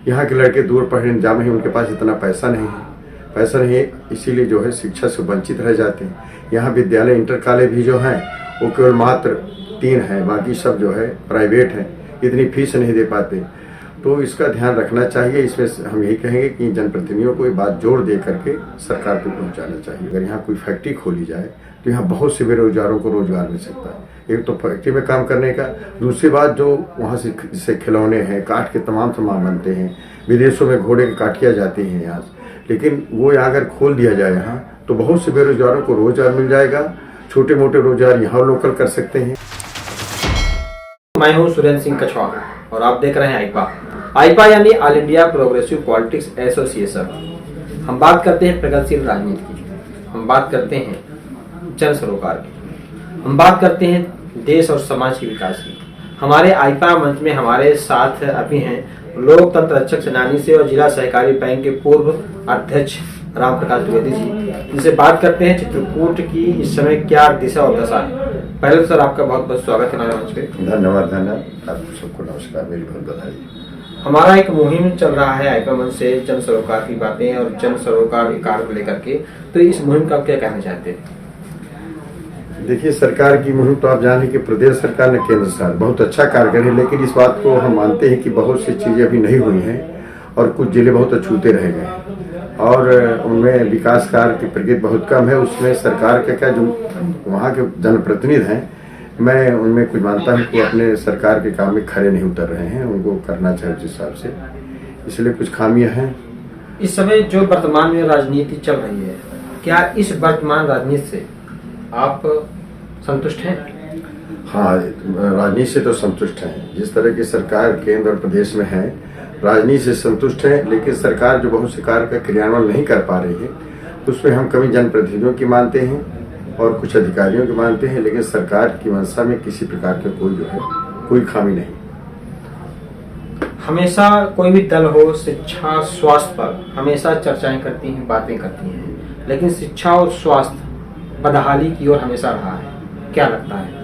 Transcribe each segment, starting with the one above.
यहाँ के लड़के दूर पढ़ने जा रहे हैं, उनके पास इतना पैसा नहीं है, इसीलिए जो है शिक्षा से वंचित रह जाते हैं। यहाँ विद्यालय इंटर कॉलेज भी जो हैं वो केवल मात्र 3 हैं, बाकी सब जो है प्राइवेट हैं, इतनी फीस नहीं दे पाते। तो इसका ध्यान रखना चाहिए। इसमें हम यही कहेंगे कि जनप्रतिनिधियों को ये बात जोर दे करके सरकार को पहुंचाना चाहिए। अगर यहाँ कोई फैक्ट्री खोली जाए तो यहाँ बहुत से बेरोजगारों को रोजगार मिल सकता है। एक तो फैक्ट्री में काम करने का, दूसरी बात जो वहाँ से खिलौने हैं, काठ के तमाम सामान बनते हैं, विदेशों में घोड़े की काटियाँ जाती हैं यहाँ से, लेकिन वो अगर खोल दिया जाए यहाँ तो बहुत से बेरोजगारों को रोजगार मिल जाएगा। छोटे मोटे रोजगार यहाँ लोकल कर सकते हैं। मैं हूँ सुरेंद्र सिंह कछवाहा और आप देख रहे हैं आईपा यानी all India progressive politics association. हम बात करते हैं प्रगतिशील राजनीति की, हम बात करते हैं जन सरोकार की, हम बात करते हैं देश और समाज के विकास की। हमारे आईपा मंच में हमारे साथ अभी हैं लोकतंत्र रक्षक सेनानी से और जिला सहकारी बैंक के पूर्व अध्यक्ष राम प्रकाश द्विवेदी जी, जिनसे बात करते हैं चित्रकूट की इस समय क्या दिशा और दशा है। पहले तो सर आपका बहुत बहुत स्वागत है हमारे मंच पे। धन्यवाद। आप सबको नमस्कार, मेरी बहुत बधाई। हमारा एक मुहिम चल रहा है आईपा मंच से जन सरोकार की बातें और जन सरोकार कार्य को लेकर के, तो इस मुहिम का आप क्या कहना चाहते हैं? देखिए, सरकार की मुहिम तो आप जाने कि प्रदेश सरकार ने केंद्र सरकार बहुत अच्छा कार्य करे, लेकिन इस बात को हम मानते हैं कि बहुत सी चीजें अभी नहीं हुई हैं और कुछ जिले बहुत अछूते रह गए हैं और उनमें विकास कार्य की प्रगति बहुत कम है। उसमें सरकार के क्या जो वहाँ के जनप्रतिनिधि हैं, मैं उनमें कुछ मानता हूँ कि अपने सरकार के काम में खड़े नहीं उतर रहे हैं, उनको करना चाहिए जिस हिसाब से, इसलिए कुछ खामियां हैं। इस समय जो वर्तमान में राजनीति चल रही है, क्या इस वर्तमान राजनीति से आप संतुष्ट हैं? हाँ, राजनीति से तो संतुष्ट हैं। जिस तरह की सरकार केंद्र और प्रदेश में है, राजनीति से संतुष्ट है, लेकिन सरकार जो बहुत से कार्य का क्रियान्वयन नहीं कर पा रही है, उसमें हम कभी जनप्रतिनिधियों की मानते हैं और कुछ अधिकारियों की मानते हैं, लेकिन सरकार की मंशा में किसी प्रकार का कोई खामी नहीं। हमेशा कोई भी दल हो, शिक्षा स्वास्थ्य पर हमेशा चर्चाएं करती हैं, बातें करती हैं, लेकिन शिक्षा और स्वास्थ्य बदहाली की ओर हमेशा रहा है। क्या लगता है?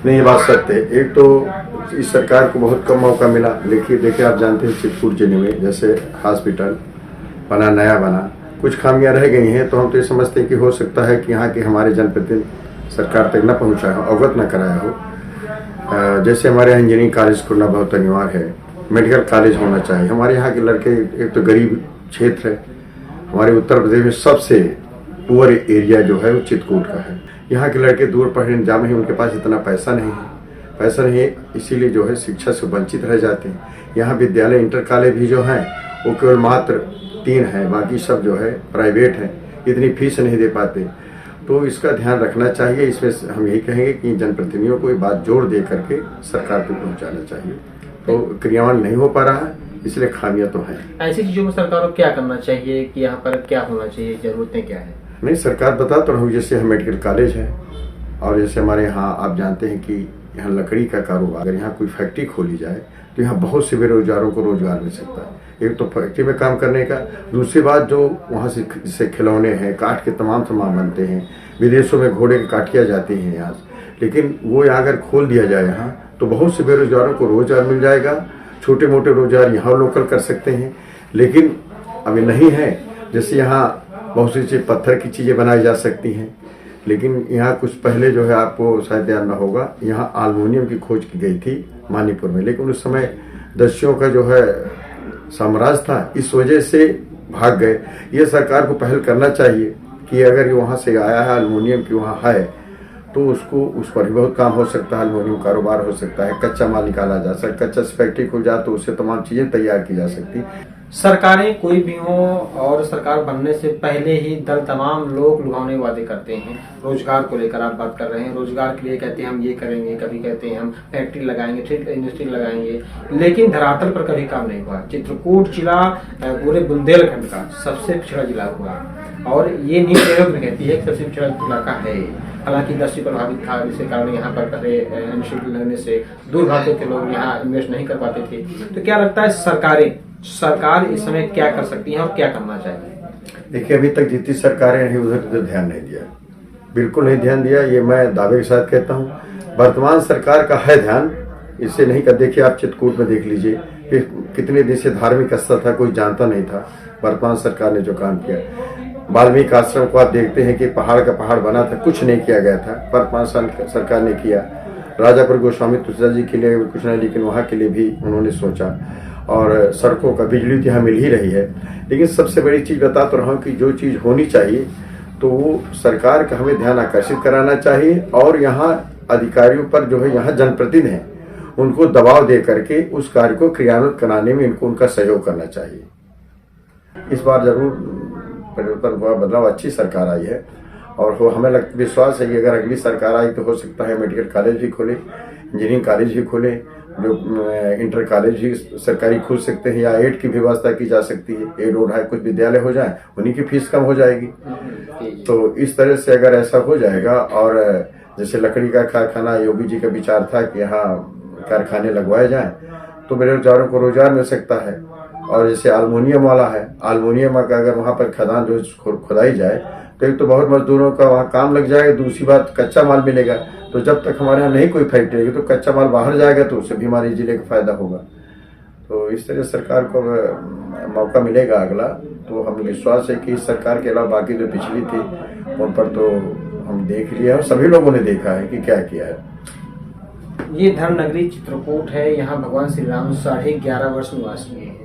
नहीं, ये बात सत्य है। एक तो इस सरकार को बहुत कम मौका मिला। देखिए आप जानते हैं चित्रकूट जिले में जैसे हॉस्पिटल नया बना, कुछ खामियां रह गई हैं, तो हम तो ये समझते हैं कि हो सकता है कि यहाँ के हमारे जनप्रतिनिधि सरकार तक न पहुँचाया हो, अवगत न कराया हो। जैसे हमारे यहाँ इंजीनियरिंग कॉलेज खोलना बहुत अनिवार्य है, मेडिकल कॉलेज होना चाहिए। हमारे यहाँ के लड़के, एक तो गरीब क्षेत्र है, हमारे उत्तर प्रदेश में सबसे पुअर एरिया जो है वो चित्रकूट का है। यहाँ के लड़के दूर पढ़ने जा रहे हैं, उनके पास इतना पैसा नहीं है, इसीलिए जो है शिक्षा से वंचित रह जाते हैं। यहाँ विद्यालय इंटर कॉलेज भी जो हैं वो केवल मात्र 3 हैं, बाकी सब जो है प्राइवेट हैं, इतनी फीस नहीं दे पाते। तो इसका ध्यान रखना चाहिए। इसमें हम यही कहेंगे कि जनप्रतिनिधियों को ये बात जोर दे करके सरकार को पहुंचाना चाहिए। तो क्रियान्वयन नहीं हो पा रहा है, इसलिए खामियां तो हैं। ऐसी चीजों में सरकार को क्या करना चाहिए कि यहाँ पर क्या होना चाहिए, जरूरतें क्या है? नहीं, सरकार बता तो रहा, जैसे हम मेडिकल कॉलेज है और जैसे हमारे यहाँ आप जानते हैं कि यहाँ लकड़ी का कारोबार, अगर यहाँ कोई फैक्ट्री खोली जाए तो यहाँ बहुत से बेरोजगारों को रोजगार मिल सकता है। एक तो फैक्ट्री में काम करने का, दूसरी बात जो वहाँ से खिलौने हैं, काठ के तमाम सामान बनते हैं, विदेशों में घोड़े की काटियाँ जाती हैं यहाँ से, लेकिन वो अगर खोल दिया जाए यहाँ तो बहुत से बेरोजगारों को रोजगार मिल जाएगा। छोटे मोटे रोजगार यहाँ लोकल कर सकते हैं, लेकिन अभी नहीं है। जैसे यहाँ बहुत सी चीज पत्थर की चीजें बनाई जा सकती हैं, लेकिन यहाँ कुछ पहले जो है आपको शायद याद न होगा, यहाँ एल्युमिनियम की खोज की गई थी मानीपुर में, लेकिन उस समय दस्युओं का जो है साम्राज्य था, इस वजह से भाग गए। ये सरकार को पहल करना चाहिए कि अगर ये वहाँ से आया है, एल्युमिनियम की वहाँ है, तो उसको उस पर भी बहुत काम हो सकता है, एल्युमिनियम कारोबार हो सकता है, कच्चा माल निकाला जा सकता है, कच्चा फैक्ट्री खुल जाए तो उससे तमाम चीजें तैयार की जा सकती। सरकारें कोई भी हो और सरकार बनने से पहले ही दल तमाम लोग लुभावने वादे करते हैं। रोजगार को लेकर आप बात कर रहे हैं, रोजगार के लिए कहते हैं हम ये करेंगे, कभी कहते हैं हम फैक्ट्री लगाएंगे, ट्रेड इंडस्ट्री लगाएंगे, लेकिन धरातल पर कभी काम नहीं हुआ। चित्रकूट जिला पूरे बुंदेलखंड का सबसे पिछड़ा जिला हुआ और ये नीति आयोग में कहती है सबसे पिछड़ा इलाका है। हालांकि इंडस्ट्री प्रभावित था, जिसके कारण यहाँ पर पहले इंडस्ट्री लगने से दूर भागते थे लोग, यहाँ इन्वेस्ट नहीं कर पाते थे। तो क्या लगता है सरकार इस समय क्या कर सकती है और क्या करना चाहिए? देखिए, अभी तक जितनी सरकारें हैं उधर ध्यान नहीं दिया, बिल्कुल नहीं ध्यान दिया, ये मैं दावे के साथ कहता हूँ। वर्तमान सरकार का है ध्यान, इससे नहीं कर। देखिए आप चित्रकूट में देख लीजिए, कि कितने दिन से धार्मिक स्थल था, कोई जानता नहीं था। वर्तमान सरकार ने जो काम किया, वाल्मीकि आश्रम को आप देखते हैं कि पहाड़ का पहाड़ बना था, कुछ नहीं किया गया था, वर्तमान सरकार ने किया। राजापुर गोस्वामी तुलसीदास जी के लिए कुछ नहीं, लेकिन वहाँ के लिए भी उन्होंने सोचा। और सड़कों का, बिजली तो यहाँ मिल ही रही है। लेकिन सबसे बड़ी चीज बता तो रहा हूँ कि जो चीज होनी चाहिए तो वो सरकार का हमें ध्यान आकर्षित कराना चाहिए, और यहाँ अधिकारियों पर जो है, यहाँ जनप्रतिनिधि हैं, उनको दबाव दे करके उस कार्य को क्रियान्वित कराने में इनको उनका सहयोग करना चाहिए। इस बार जरूर परिवर्तन हुआ, बदलाव, अच्छी सरकार आई है। और वो हमें विश्वास है कि अगर अगली सरकार आई तो हो सकता है मेडिकल कॉलेज भी खोले, इंजीनियरिंग कॉलेज भी खोले, जो इंटर कॉलेज भी सरकारी खुल सकते हैं, या एड की व्यवस्था की जा सकती है। एड ओड है, कुछ विद्यालय हो जाए, उन्हीं की फीस कम हो जाएगी। तो इस तरह से अगर ऐसा हो जाएगा, और जैसे लकड़ी का कारखाना, योगी जी का विचार था कि यहाँ कारखाने लगवाए जाएं, तो बेरोजगारों को रोजगार मिल सकता है। और जैसे अल्मोनियम वाला है, अल्मोनियम का अगर वहां पर खदान जो खुदाई जाए तो एक तो बहुत मजदूरों का वहां काम लग जाएगा, दूसरी बात कच्चा माल मिलेगा। तो जब तक हमारे यहाँ नहीं कोई फैक्ट्री है तो कच्चा माल बाहर जाएगा, तो उससे भी हमारे जिले को फायदा होगा। तो इस तरह सरकार को मौका मिलेगा अगला, तो हम विश्वास है कि इस सरकार के अलावा बाकी जो पिछली थी उन पर तो हम देख लिया और सभी लोगों ने देखा है कि क्या किया है। ये धर्म नगरी चित्रकूट है, यहाँ भगवान श्री राम 11.5 वर्ष निवास किए हैं।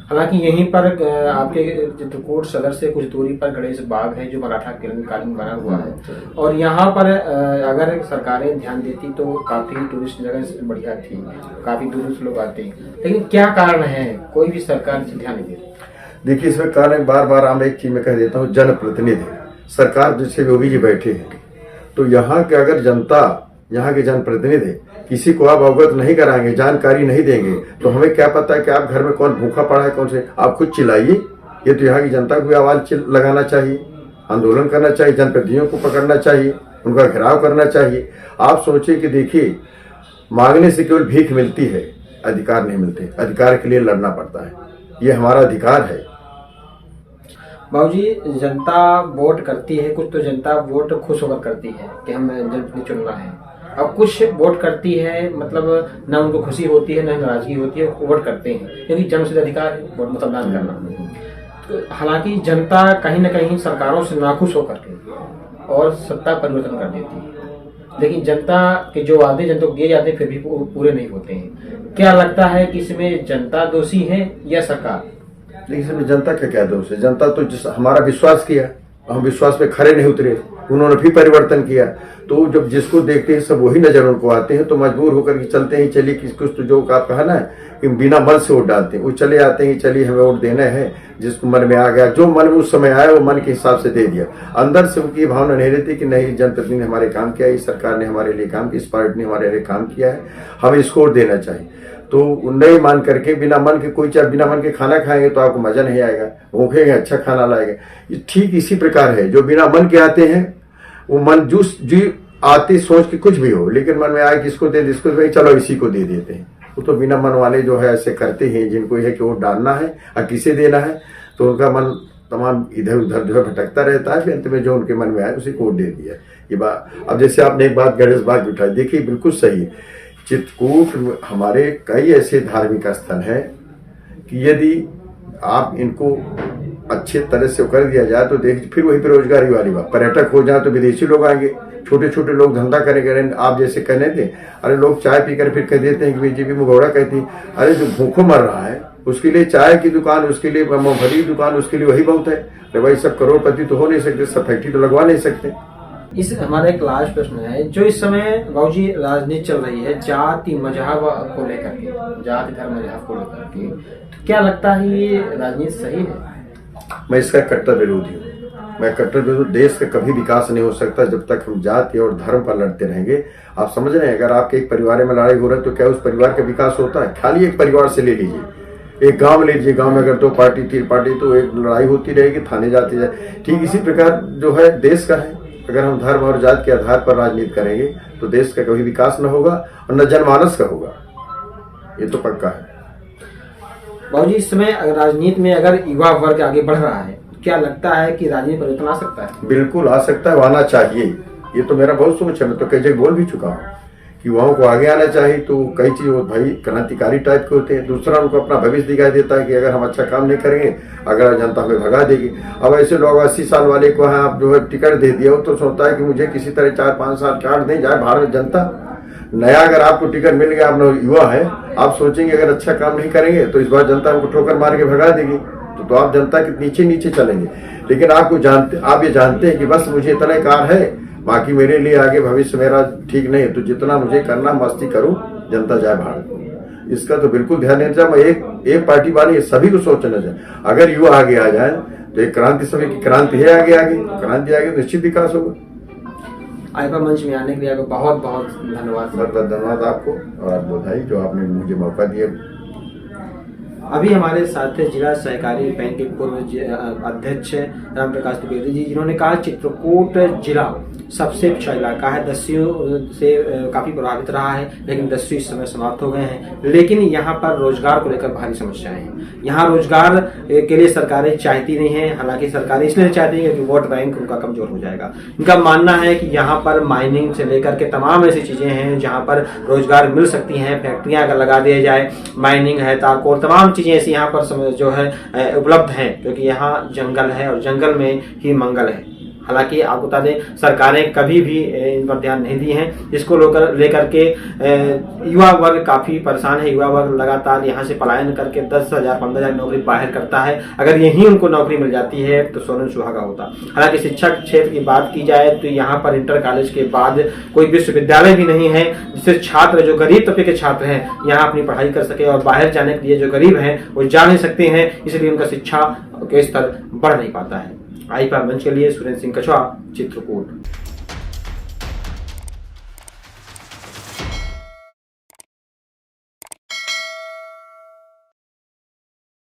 हालांकि यहीं पर आपके चित्रकूट सदर से कुछ दूरी पर गणेश बाग है, जो मराठा कालीन बना हुआ है। और यहाँ पर अगर सरकारें ध्यान देती तो काफी टूरिस्ट जगह बढ़िया थी, काफी दूर से लोग आते हैं। लेकिन क्या कारण है, कोई भी सरकार से ध्यान नहीं देती? देखिए, इसमें कारण बार बार हम एक चीज में कह देता हूँ, जनप्रतिनिधि। सरकार जैसे योगी जी बैठे हैं, तो यहाँ के अगर जनता, यहाँ के जनप्रतिनिधि किसी को आप अवगत नहीं कराएंगे, जानकारी नहीं देंगे, तो हमें क्या पता है कि आप घर में कौन भूखा पड़ा है, कौन से। आप खुद चिल्लाइए। ये तो यहाँ की जनता को भी आवाज लगाना चाहिए, आंदोलन करना चाहिए, जनप्रतिनिधियों को पकड़ना चाहिए, उनका घेराव करना चाहिए। आप सोचिए कि देखिए, मांगने से केवल भीख मिलती है, अधिकार नहीं मिलते। अधिकार के लिए लड़ना पड़ता है, ये हमारा अधिकार है। बाबूजी, जनता वोट करती है, कुछ तो जनता वोट खुश होकर करती है कि हम जनप्रतिनिधि चुनना है, और कुछ वोट करती है मतलब न उनको खुशी होती है न नाराजगी होती है, वोट करते हैं, क्योंकि जनसिद्ध अधिकार है वोट मतदान करना। तो हालांकि जनता कहीं न कहीं सरकारों से नाखुश होकर के और सत्ता परिवर्तन कर देती है, लेकिन जनता के जो वादे जनता को दिए जाते हैं फिर भी पूरे नहीं होते हैं। क्या लगता है कि इसमें जनता दोषी है या सरकार? लेकिन इसमें जनता का क्या दोष है? जनता तो जिस हमारा विश्वास किया, हम विश्वास पे खड़े नहीं उतरे, उन्होंने भी परिवर्तन किया। तो जब जिसको देखते हैं सब वही नजर उनको आते हैं, तो मजबूर होकर के चलते हैं। चलिए कुछ तो जो आप कहा ना कि बिना मन से वोट डालते हैं, वो चले आते हैं, चलिए हमें वोट देना है, जिसको मन में आ गया, जो मन में उस समय आया वो मन के हिसाब से दे दिया। अंदर से उनकी भावना नहीं रहती कि नहीं, जनप्रतिनिधि ने हमारे काम किया, इस सरकार ने हमारे लिए काम किया, इस पार्टी ने हमारे लिए काम किया है, हमें इसको वोट देना चाहिए। तो नहीं मान करके बिना मन के, कोई चाहे बिना मन के खाना खाएंगे तो आपको मजा नहीं आएगा, भूखेंगे अच्छा खाना लाएगा। ये ठीक इसी प्रकार है, जो बिना मन के आते हैं वो मन जी आते सोच के कुछ भी हो, लेकिन मन में आए किसको दे, इसको दे, चलो इसी को दे देते हैं। वो तो बिना मन वाले जो है ऐसे करते हैं, जिनको है कि वोट डालना है और किसे देना है, तो उनका मन तमाम इधर उधर जो है भटकता रहता है। फिर अंत में जो उनके मन में आए उसी को वोट दे दिया। ये बात, अब जैसे आपने एक बात गणेश बाग उठाई, देखिए बिल्कुल सही है। चित्रकूट हमारे कई ऐसे धार्मिक स्थल हैं कि यदि आप इनको अच्छे तरह से कर दिया जाए तो देख, फिर वही बेरोजगारी वाली बात, पर्यटक हो जाए तो विदेशी लोग आएंगे, छोटे छोटे लोग धंधा करेंगे। आप जैसे कहने थे, अरे लोग चाय पीकर फिर कह देते हैं कि बीजेपी में घोड़ा कहती, अरे जो भूखों मर रहा है उसके लिए चाय की दुकान, उसके लिए मूंगफली की दुकान, उसके लिए वही बहुत है। अरे भाई, सब करोड़पति तो हो नहीं सकते, सब फैक्ट्री तो लगवा नहीं सकते। इस हमारा एक लास्ट प्रश्न है, जो इस समय बाबूजी राजनीति चल रही है जाति मजहब को लेकर के, जाति धर्म मजहब को लेकर के, तो क्या लगता है ये राजनीति सही है? मैं इसका कट्टर विरोधी हूँ। मैं कट्टर विरोधी, देश का कभी विकास नहीं हो सकता जब तक हम जाति और धर्म पर लड़ते रहेंगे। आप समझ रहे हैं, अगर आपके एक परिवार में लड़ाई हो रहा है तो क्या उस परिवार का विकास होता है? खाली एक परिवार से ले लीजिए, एक गांव में लीजिए, गांव में अगर 2 पार्टी 3 पार्टी तो एक लड़ाई होती रहेगी, थाने जाती जाए। ठीक इसी प्रकार जो है देश का है, अगर हम धर्म और जाति के आधार पर राजनीति करेंगे तो देश का कभी विकास न होगा और न जनमानस का होगा, ये तो पक्का है। बाबूजी, इस समय राजनीति में अगर युवा वर्ग आगे बढ़ रहा है, क्या लगता है कि राजनीति परिवर्तन आ सकता है? बिल्कुल आ सकता है, आना चाहिए। ये तो मेरा बहुत सोच है, मैं तो कई जगह बोल भी चुका हूँ युवाओं को आगे आना चाहिए तो कई चीज भाई क्रांतिकारी टाइप के होते हैं। दूसरा उनको अपना भविष्य दिखाई देता है कि अगर हम अच्छा काम नहीं करेंगे अगर जनता हमें भगा देगी। अब ऐसे लोग 80 साल वाले को आप जो है टिकट दे दिया हो तो सोचता है कि मुझे किसी तरह 4-5 साल काट दें जाए भारत जनता। नया अगर आपको टिकट मिल गया, आप युवा है, आप सोचेंगे अगर अच्छा काम नहीं करेंगे तो इस बार जनता हमको ठोकर मार के भगा देगी, तो आप जनता के नीचे नीचे चलेंगे। लेकिन आप ये जानते हैं कि बस मुझे इतना कार है, बाकी मेरे लिए आगे भविष्य मेरा ठीक नहीं है, तो जितना मुझे करना मस्ती करूं, जनता जाए भारत। इसका तो बिल्कुल ध्यान देना चाहिए। मैं एक पार्टी वाले सभी को सोचना चाहिए। अगर युवा आगे आ जाए तो एक क्रांति, सभी की क्रांति है, आगे क्रांति आगे तो निश्चित विकास होगा। आईपा मंच में आने के लिए आपको बहुत बहुत धन्यवाद। बहुत बहुत धन्यवाद आपको और आप बधाई जो आपने मुझे मौका दिया। अभी हमारे साथ है जिला सहकारी बैंक के पूर्व अध्यक्ष राम प्रकाश द्विवेदी जी, जिन्होंने कहा चित्रकूट जिला सबसे पिछड़ा इलाका है, दस्युओं से काफी प्रभावित रहा है, लेकिन दस्यु इस समय समाप्त हो गए हैं। लेकिन यहाँ पर रोजगार को लेकर भारी समस्याएं हैं। यहाँ रोजगार के लिए सरकारें चाहती नहीं है, हालांकि सरकारें इसलिए चाहती है क्योंकि वोट बैंक उनका कमजोर हो जाएगा। इनका मानना है कि यहाँ पर माइनिंग से लेकर के तमाम ऐसी चीजें हैं जहाँ पर रोजगार मिल सकती हैं। फैक्ट्रियां अगर लगा दिया जाए, माइनिंग है, तारकोल, तमाम चीजें ऐसी यहाँ पर जो है उपलब्ध हैं, क्योंकि यहाँ जंगल है और जंगल में ही मंगल है। हालांकि आपको बता दें सरकारें कभी भी इन पर ध्यान नहीं दी हैं, जिसको लेकर के युवा वर्ग काफी परेशान है। युवा वर्ग लगातार यहाँ से पलायन करके 10,000 15,000 नौकरी बाहर करता है। अगर यही उनको नौकरी मिल जाती है तो सोना सुहागा होता। हालांकि शिक्षा क्षेत्र की बात की जाए तो यहाँ पर इंटर कॉलेज के बाद कोई विश्वविद्यालय भी नहीं है जिससे छात्र, जो गरीब तबके के छात्र हैं, यहाँ अपनी पढ़ाई कर सके। और बाहर जाने के लिए जो गरीब हैं वो जा नहीं सकते हैं, इसलिए उनका शिक्षा के स्तर बढ़ नहीं पाता है। आईपा मंच के लिए सुरेंद्र सिंह कछवा, चित्रकूट।